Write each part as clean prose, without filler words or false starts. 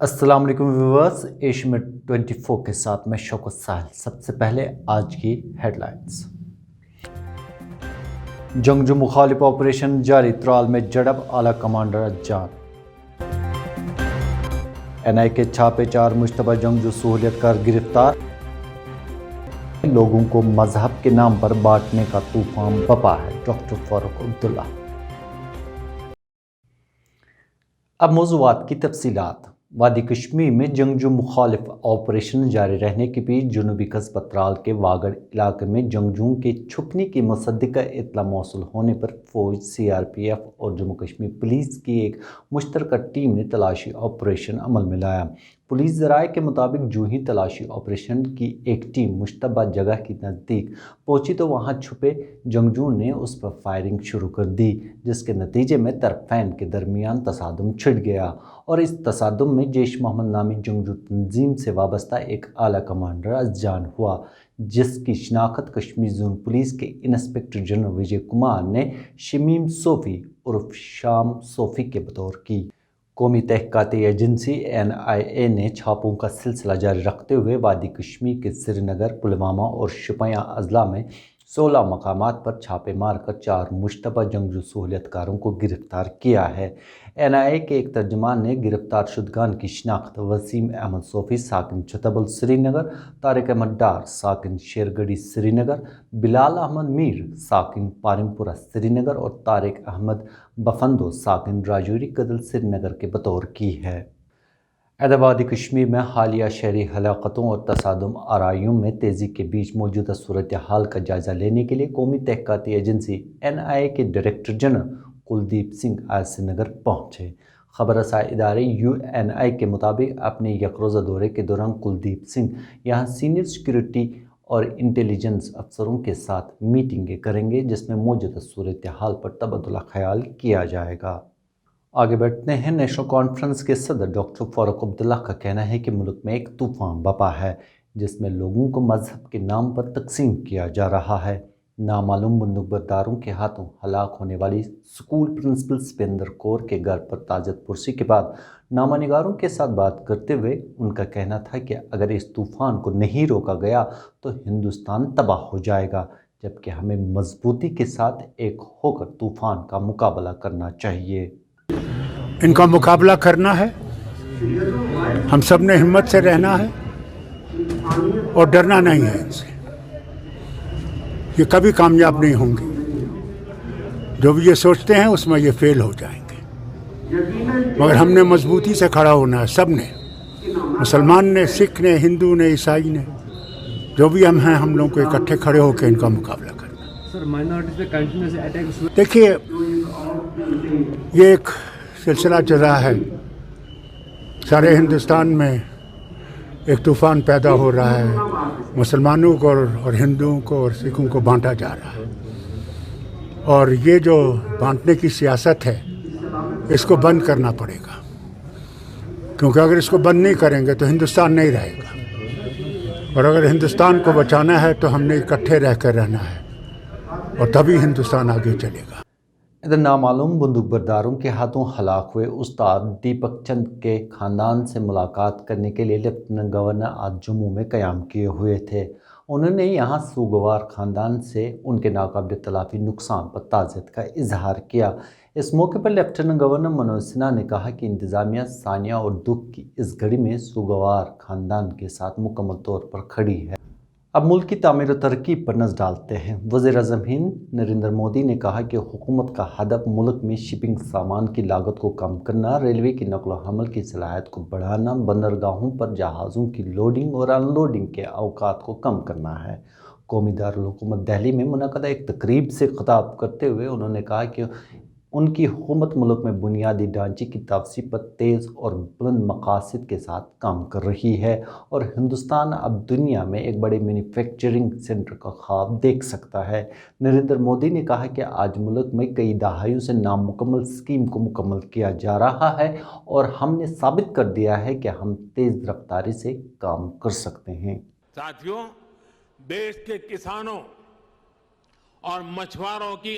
السلام علیکم viewers, Asia میں 24 کے ساتھ میں شوکت ساحل۔ سب سے پہلے آج کی ہیڈ لائنز۔ جنگجو مخالف آپریشن جاری، ترال میں جڑب، اعلیٰ کمانڈر جان۔ این آئی کے چھاپے، 4 مشتبہ جنگجو سہولیت کار گرفتار۔ لوگوں کو مذہب کے نام پر بانٹنے کا طوفان بپا ہے، ڈاکٹر فاروق عبداللہ۔ اب موضوعات کی تفصیلات۔ وادی کشمیر میں جنگجو مخالف آپریشن جاری رہنے کے بیچ جنوبی قصبہ ترال کے واگڑ علاقے میں جنگجوؤں کے چھپنے کی مصدقہ اطلاع موصول ہونے پر فوج، سی آر پی ایف اور جموں کشمیر پولیس کی ایک مشترکہ ٹیم نے تلاشی آپریشن عمل میں لایا۔ پولیس ذرائع کے مطابق جو ہی تلاشی آپریشن کی ایک ٹیم مشتبہ جگہ کے نزدیک پہنچی تو وہاں چھپے جنگجوؤں نے اس پر فائرنگ شروع کر دی، جس کے نتیجے میں طرفین کے درمیان تصادم چھڑ گیا اور اس تصادم میں جیش محمد نامی جنگجو تنظیم سے وابستہ ایک اعلیٰ کمانڈر از جان ہوا، جس کی شناخت کشمیر زون پولیس کے انسپکٹر جنرل وجے کمار نے شمیم صوفی عرف شام صوفی کے بطور کی۔ قومی تحقیقاتی ایجنسی این آئی اے نے چھاپوں کا سلسلہ جاری رکھتے ہوئے وادی کشمیر کے سری نگر، پلوامہ اور شوپیاں اضلاع میں 16 مقامات پر چھاپے مار کر 4 مشتبہ جنگجو سہولیت کاروں کو گرفتار کیا ہے۔ این آئی اے کے ایک ترجمان نے گرفتار شدگان کی شناخت وسیم احمد صوفی ساکن چھتبل سری نگر، طارق احمد ڈار ساکن شیرگڑھی سری نگر، بلال احمد میر ساکن پارمپورہ سری نگر اور طارق احمد بفندو ساکن راجوری کدل سری نگر کے بطور کی ہے۔ ادھر وادی کشمیر میں حالیہ شہری ہلاکتوں اور تصادم آرائیوں میں تیزی کے بیچ موجودہ صورتحال کا جائزہ لینے کے لیے قومی تحقیقاتی ایجنسی این آئی اے کے ڈائریکٹر جنرل کلدیپ سنگھ آج سری نگر پہنچے۔ خبر رسائی ادارے یو این آئی کے مطابق اپنے یک روزہ دورے کے دوران کلدیپ سنگھ یہاں سینئر سیکیورٹی اور انٹیلیجنس افسروں کے ساتھ میٹنگیں کریں گے، جس میں موجودہ صورتحال پر تبادلہ خیال کیا جائے گا۔ آگے بڑھتے ہیں۔ نیشنل کانفرنس کے صدر ڈاکٹر فاروق عبداللہ کا کہنا ہے کہ ملک میں ایک طوفان بپا ہے، جس میں لوگوں کو مذہب کے نام پر تقسیم کیا جا رہا ہے۔ نامعلوم بندوق برداروں کے ہاتھوں ہلاک ہونے والی اسکول پرنسپل سپیندر کور کے گھر پر تعزیت پرسی کے بعد نامہ نگاروں کے ساتھ بات کرتے ہوئے ان کا کہنا تھا کہ اگر اس طوفان کو نہیں روکا گیا تو ہندوستان تباہ ہو جائے گا، جبکہ ہمیں مضبوطی کے ساتھ ایک ہو کر طوفان کا مقابلہ کرنا چاہیے۔ ان کا مقابلہ کرنا ہے، ہم سب نے ہمت سے رہنا ہے اور ڈرنا نہیں ہے ان سے۔ یہ کبھی کامیاب نہیں ہوں گے، جو بھی یہ سوچتے ہیں اس میں یہ فیل ہو جائیں گے، مگر ہم نے مضبوطی سے کھڑا ہونا ہے، سب نے، مسلمان نے، سکھ نے، ہندو نے، عیسائی نے، جو بھی ہم ہیں، ہم لوگوں کو اکٹھے کھڑے ہو کے ان کا مقابلہ کرنا۔ دیکھیے، یہ ایک سلسلہ چل رہا ہے، سارے ہندوستان میں ایک طوفان پیدا ہو رہا ہے، مسلمانوں کو اور ہندوؤں کو اور سکھوں کو بانٹا جا رہا ہے، اور یہ جو بانٹنے کی سیاست ہے اس کو بند کرنا پڑے گا، کیونکہ اگر اس کو بند نہیں کریں گے تو ہندوستان نہیں رہے گا، اور اگر ہندوستان کو بچانا ہے تو ہم نے اکٹھے رہ کر رہنا ہے، اور تبھی ہندوستان آگے چلے گا۔ ادھر نامعلوم بندوق برداروں کے ہاتھوں ہلاک ہوئے استاد دیپک چند کے خاندان سے ملاقات کرنے کے لیے لیفٹیننٹ گورنر آج جموں میں قیام کیے ہوئے تھے۔ انہوں نے یہاں سوگوار خاندان سے ان کے ناقابل تلافی نقصان پر تعزیت کا اظہار کیا۔ اس موقع پر لیفٹیننٹ گورنر منوج سنہا نے کہا کہ انتظامیہ سانیہ اور دکھ کی اس گھڑی میں سوگوار خاندان کے ساتھ مکمل طور پر کھڑی ہے۔ اب ملک کی تعمیر و ترقی پر نظر ڈالتے ہیں۔ وزیر اعظم ہند نریندر مودی نے کہا کہ حکومت کا ہدف ملک میں شپنگ سامان کی لاگت کو کم کرنا، ریلوے کی نقل و حمل کی صلاحیت کو بڑھانا، بندرگاہوں پر جہازوں کی لوڈنگ اور ان لوڈنگ کے اوقات کو کم کرنا ہے۔ قومی دارالحکومت دہلی میں منعقدہ ایک تقریب سے خطاب کرتے ہوئے انہوں نے کہا کہ ان کی حکومت ملک میں بنیادی ڈھانچے کی توسیع پر تیز اور بلند مقاصد کے ساتھ کام کر رہی ہے اور ہندوستان اب دنیا میں ایک بڑے مینوفیکچرنگ سینٹر کا خواب دیکھ سکتا ہے۔ نریندر مودی نے کہا کہ آج ملک میں کئی دہائیوں سے نامکمل اسکیم کو مکمل کیا جا رہا ہے اور ہم نے ثابت کر دیا ہے کہ ہم تیز رفتاری سے کام کر سکتے ہیں۔ ساتھیوں، دیش کے کسانوں اور مچھواروں کی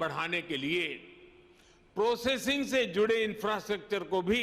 بڑھانے کے لیے پروسیسنگ سے جڑے انفراسٹرکچر کو بھی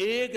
1